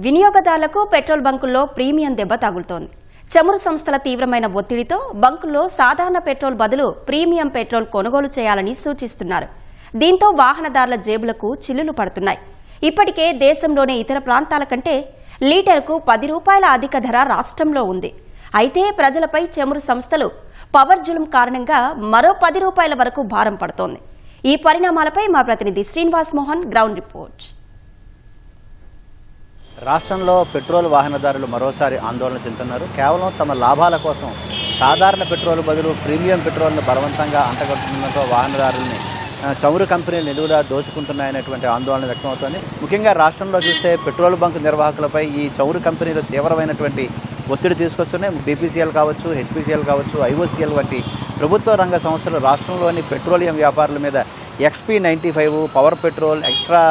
వినియోగదారులకు petrol బంకుల్లో premium దెబ్బ తగులుతోంది. చమురు సంస్థల తీవ్రమైన ఒత్తిడితో బంకుల్లో సాధారణ పెట్రోల్ బదులు ప్రీమియం పెట్రోల్ కొనుగోలు చేయాలని సూచిస్తున్నారు. దీంతో వాహనదారుల జేబులకు చిల్లులు పడుతున్నాయి. ఇప్పటికే దేశంలోని ఇతర ప్రాంతాల కంటే లీటరుకు 10 రూపాయల అధిక ధర రాష్ట్రంలో ఉంది. అయితే ప్రజలపై చమురు సంస్థలు పవర్ జులుం కారణంగా మరో 10 రూపాయల వరకు భారం పడుతోంది. ఈ పరిణామాలపై మా ప్రతినిధి శ్రీనివాస్ మోహన్ గ్రౌండ్ రిపోర్ట్. రాష్ట్రంలో పెట్రోల్ వాహనదారులు మరోసారి ఆందోళన చెందుతున్నారు. కేవలం తమ లాభాల కోసం సాధారణ పెట్రోల్ బదులు ప్రీమియం పెట్రోల్ను బలవంతంగా అంటగడుతుండటంతో వాహనదారుల్ని చమురు కంపెనీలు నిలువులా దోచుకుంటున్నాయనేటువంటి ఆందోళన వ్యక్తమవుతోంది. ముఖ్యంగా రాష్ట్రంలో చూస్తే పెట్రోల్ బంక్ నిర్వాహకులపై ఈ చమురు కంపెనీలు తీవ్రమైనటువంటి ఒత్తిడి తీసుకొస్తున్నాయి. బీపీసీఎల్ కావచ్చు, హెచ్పీసీఎల్ కావచ్చు, ఐఓసీఎల్ వంటి ప్రభుత్వ రంగ సంస్థలు రాష్ట్రంలోని పెట్రోలియం వ్యాపారుల మీద XP95, power petrol, extra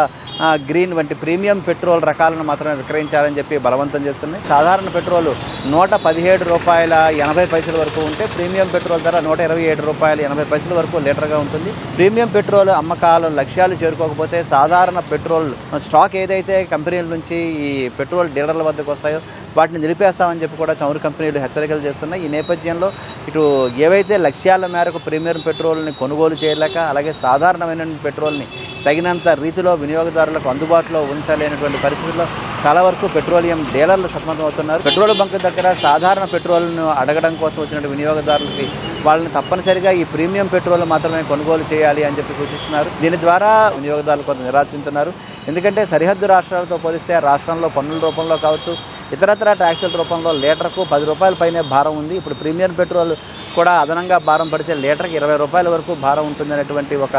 green వంటి ప్రీమియం పెట్రోల్ రకాలను మాత్రమే విక్రయించాలని చెప్పి బలవంతం చేస్తున్నాయి. సాధారణ పెట్రోల్ 117 రూపాయల 80 పైసల వరకు ఉంటే ప్రీమియం పెట్రోల్ ధర 127 రూపాయల 80 పైసల వరకు లీటర్గా ఉంటుంది. ప్రీమియం పెట్రోల్ అమ్మకాల లక్ష్యాలు చేరుకోకపోతే సాధారణ పెట్రోల్ స్టాక్ ఏదైతే కంపెనీల నుంచి ఈ పెట్రోల్ డీలర్ల వద్దకు వస్తాయో వాటిని నిలిపేస్తామని చెప్పి కూడా చమురు కంపెనీలు హెచ్చరికలు చేస్తున్నాయి. ఈ నేపథ్యంలో ఇటు ఏవైతే లక్ష్యాల మేరకు ప్రీమియం పెట్రోల్ని కొనుగోలు చేయలేక అలాగే సాధారణమైన పెట్రోల్ని తగినంత రీతిలో వినియోగదారులకు అందుబాటులో ఉంచలేనటువంటి పరిస్థితుల్లో చాలా వరకు పెట్రోలియం డీలర్లు సతమతమవుతున్నారు. పెట్రోల్ బంక్ దగ్గర సాధారణ పెట్రోల్ను అడగడం కోసం వచ్చిన వినియోగదారులకి వాళ్ళని తప్పనిసరిగా ఈ ప్రీమియం పెట్రోల్ మాత్రమే కొనుగోలు చేయాలి అని చెప్పి సూచిస్తున్నారు. దీని ద్వారా వినియోగదారులు కొంత నిరాశిస్తున్నారు. ఎందుకంటే సరిహద్దు రాష్ట్రాలతో పోలిస్తే రాష్ట్రంలో పన్నుల రూపంలో కావచ్చు, ఇతరత్ర ట్యాక్సుల రూపంలో లీటర్కు 10 రూపాయల పైనే భారం ఉంది. ఇప్పుడు ప్రీమియం పెట్రోల్ కూడా అదనంగా భారం పడితే లీటర్కి 20 రూపాయల వరకు భారం ఉంటుందనేటువంటి ఒక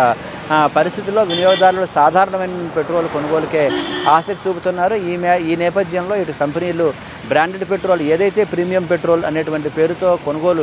పరిస్థితిలో వినియోగదారులు సాధారణమైన పెట్రోల్ కొనుగోలుకే ఆసక్తి చూపుతున్నారు. ఈ నేపథ్యంలో ఇటు కంపెనీలు బ్రాండెడ్ పెట్రోల్ ఏదైతే ప్రీమియం పెట్రోల్ అనేటువంటి పేరుతో కొనుగోలు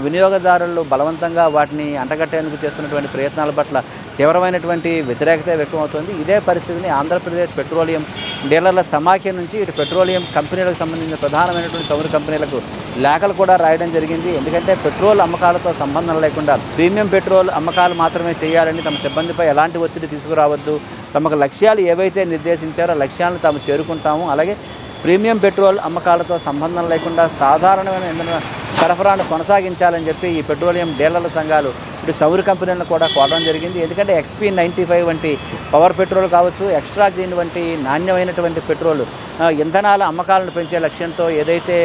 వినియోగదారులు బలవంతంగా వాటిని అంటగట్టేందుకు చేస్తున్నటువంటి ప్రయత్నాల పట్ల తీవ్రమైనటువంటి వ్యతిరేకత వ్యక్తమవుతోంది. ఇదే పరిస్థితిని ఆంధ్రప్రదేశ్ పెట్రోలియం డీలర్ల సమాఖ్య నుంచి ఇటు పెట్రోలియం కంపెనీలకు సంబంధించిన ప్రధానమైనటువంటి చమురు కంపెనీలకు లేఖలు కూడా రాయడం జరిగింది. ఎందుకంటే పెట్రోల్ అమ్మకాలతో సంబంధం లేకుండా ప్రీమియం పెట్రోల్ అమ్మకాలు మాత్రమే చేయాలని, తమ సిబ్బందిపై ఎలాంటి ఒత్తిడి తీసుకురావద్దు, తమకు లక్ష్యాలు ఏవైతే నిర్దేశించారో లక్ష్యాలను తాము చేరుకుంటాము, అలాగే ప్రీమియం పెట్రోల్ అమ్మకాలతో సంబంధం లేకుండా సాధారణమైన ఇంధన సరఫరాను కొనసాగించాలని చెప్పి ఈ పెట్రోలియం డీలర్ల సంఘాలు ఇటు చమురు కంపెనీలను కూడా కోరడం జరిగింది. ఎందుకంటే XP95 వంటి పవర్ పెట్రోల్ కావచ్చు, ఎక్స్ట్రా గ్రీన్ వంటి నాణ్యమైనటువంటి పెట్రోల్ ఇంధనాల అమ్మకాలను పెంచే లక్ష్యంతో ఏదైతే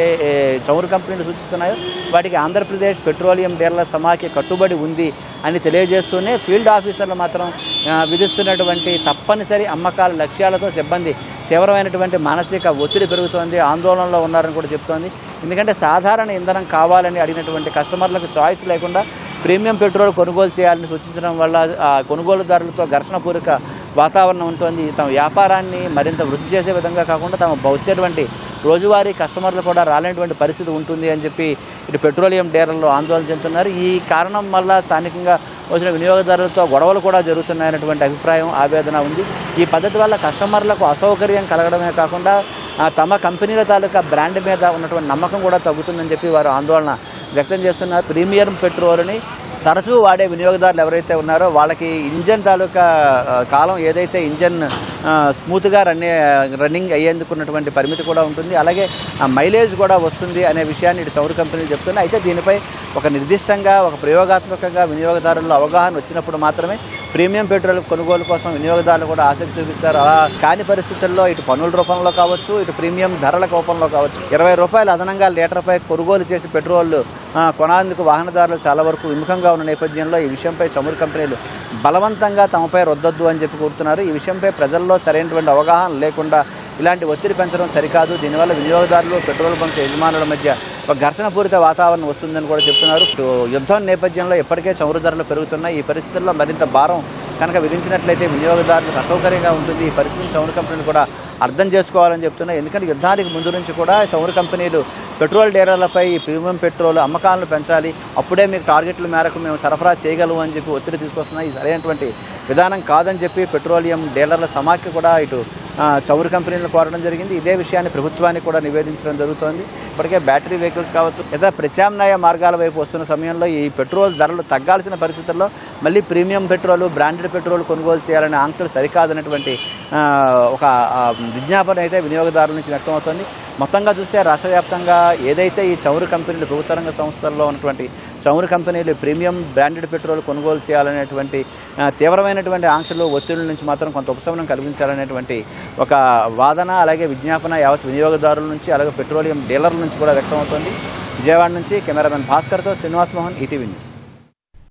చమురు కంపెనీలు సూచిస్తున్నాయో వాటికి ఆంధ్రప్రదేశ్ పెట్రోలియం డీలర్ల సమాఖ్య కట్టుబడి ఉంది అని తెలియజేస్తూనే ఫీల్డ్ ఆఫీసర్లు మాత్రం విధిస్తున్నటువంటి తప్పనిసరి అమ్మకాల లక్ష్యాలతో సిబ్బంది తీవ్రమైనటువంటి మానసిక ఒత్తిడి పెరుగుతోంది, ఆందోళనలో ఉన్నారని కూడా చెప్తోంది. ఎందుకంటే సాధారణ ఇంధనం కావాలని అడిగినటువంటి కస్టమర్లకు చాయిస్ లేకుండా ప్రీమియం పెట్రోల్ కొనుగోలు చేయాలని సూచించడం వల్ల కొనుగోలుదారులతో ఘర్షణపూరిత వాతావరణం ఉంటుంది. తమ వ్యాపారాన్ని మరింత వృద్ధి చేసే విధంగా కాకుండా తమ వచ్చేటువంటి రోజువారీ కస్టమర్లు కూడా రాలేనటువంటి పరిస్థితి ఉంటుంది అని చెప్పి ఇటు పెట్రోలియం డీలర్లు ఆందోళన చెందుతున్నారు. ఈ కారణం వల్ల స్థానికంగా వచ్చిన వినియోగదారులతో గొడవలు కూడా జరుగుతున్నాయనేటువంటి అభిప్రాయం, ఆవేదన ఉంది. ఈ పద్ధతి వల్ల కస్టమర్లకు అసౌకర్యం కలగడమే కాకుండా తమ కంపెనీల తాలూకా బ్రాండ్ మీద ఉన్నటువంటి నమ్మకం కూడా తగ్గుతుందని చెప్పి వారు ఆందోళన వ్యక్తం చేస్తున్నారు. ప్రీమియం పెట్రోల్ని తరచూ వాడే వినియోగదారులు ఎవరైతే ఉన్నారో వాళ్ళకి ఇంజన్ తాలూకా కాలం ఏదైతే ఇంజన్ స్మూత్గా రన్నింగ్ అయ్యేందుకున్నటువంటి పరిమితి కూడా ఉంటుంది, అలాగే మైలేజ్ కూడా వస్తుంది అనే విషయాన్ని ఇటు చమురు కంపెనీలు చెప్తున్నాయి. అయితే దీనిపై ఒక నిర్దిష్టంగా ఒక ప్రయోగాత్మకంగా వినియోగదారుల్లో అవగాహన వచ్చినప్పుడు మాత్రమే ప్రీమియం పెట్రోల్ కొనుగోలు కోసం వినియోగదారులు కూడా ఆసక్తి చూపిస్తారు. అలా కాని పరిస్థితుల్లో ఇటు పన్నుల రూపంలో కావచ్చు, ఇటు ప్రీమియం ధరల రూపంలో కావచ్చు 20 రూపాయలు అదనంగా లీటర్పై కొనుగోలు చేసి పెట్రోల్ కొనేందుకు వాహనదారులు చాలా వరకు విముఖంగా ఉన్న నేపథ్యంలో ఈ విషయంపై చమురు కంపెనీలు బలవంతంగా తమపై రుద్దొద్దు అని చెప్పి కోరుతున్నారు. ఈ విషయంపై ప్రజల్లో సరైనటువంటి అవగాహన లేకుండా ఇలాంటి ఒత్తిడి పెంచడం సరికాదు. దీనివల్ల వినియోగదారులు పెట్రోల్ బంక్ యజమానుల మధ్య ఒక ఘర్షణపూరిత వాతావరణం వస్తుందని కూడా చెప్తున్నారు. యుద్ధం నేపథ్యంలో ఎప్పటికే చమురు ధరలు పెరుగుతున్నాయి. ఈ పరిస్థితుల్లో మరింత భారం కనుక విధించినట్లయితే వినియోగదారులకు అసౌకర్యంగా ఉంటుంది. ఈ పరిస్థితిని చమురు కంపెనీలు కూడా అర్థం చేసుకోవాలని చెప్తున్నాయి. ఎందుకంటే యుద్ధానికి ముందు నుంచి కూడా చమురు కంపెనీలు పెట్రోల్ డీలర్లపై ఈ ప్రీమియం పెట్రోల్ అమ్మకాలను పెంచాలి, అప్పుడే మీకు టార్గెట్ల మేరకు మేము సరఫరా చేయగలము అని చెప్పి ఒత్తిడి తీసుకొస్తున్నాయి. ఇది సరైనటువంటి విధానం కాదని చెప్పి పెట్రోలియం డీలర్ల సమాఖ్య కూడా ఇటు చమురు కంపెనీలను కోరడం జరిగింది. ఇదే విషయాన్ని ప్రభుత్వానికి కూడా నివేదించడం జరుగుతోంది. ఇప్పటికే బ్యాటరీ వెహికల్స్ కావచ్చు, లేదా ప్రత్యామ్నాయ మార్గాల వైపు వస్తున్న సమయంలో ఈ పెట్రోల్ ధరలు తగ్గాల్సిన పరిస్థితుల్లో మళ్ళీ ప్రీమియం పెట్రోల్, బ్రాండెడ్ పెట్రోల్ కొనుగోలు చేయాలనే ఆంక్షలు సరికాదనేటువంటి ఒక విజ్ఞాపన అయితే వినియోగదారుల నుంచి వ్యక్తమవుతోంది. మొత్తంగా చూస్తే రాష్ట్ర వ్యాప్తంగా ఏదైతే ఈ చమురు కంపెనీలు, ప్రభుత్వ రంగ సంస్థల్లో ఉన్నటువంటి చమురు కంపెనీలు ప్రీమియం బ్రాండెడ్ పెట్రోల్ కొనుగోలు చేయాలనేటువంటి తీవ్రమైనటువంటి ఆంక్షలు, ఒత్తిళ్ల నుంచి మాత్రం కొంత ఉపశమనం కలిగించాలనేటువంటి ఒక వాదన, అలాగే విజ్ఞాపన యావత్ వినియోగదారుల నుంచి, అలాగే పెట్రోలియం డీలర్ల నుంచి కూడా వ్యక్తమవుతోంది. విజయవాడ నుంచి కెమెరామెన్ భాస్కర్తో శ్రీనివాస్ మోహన్, ఈటీవీ న్యూస్.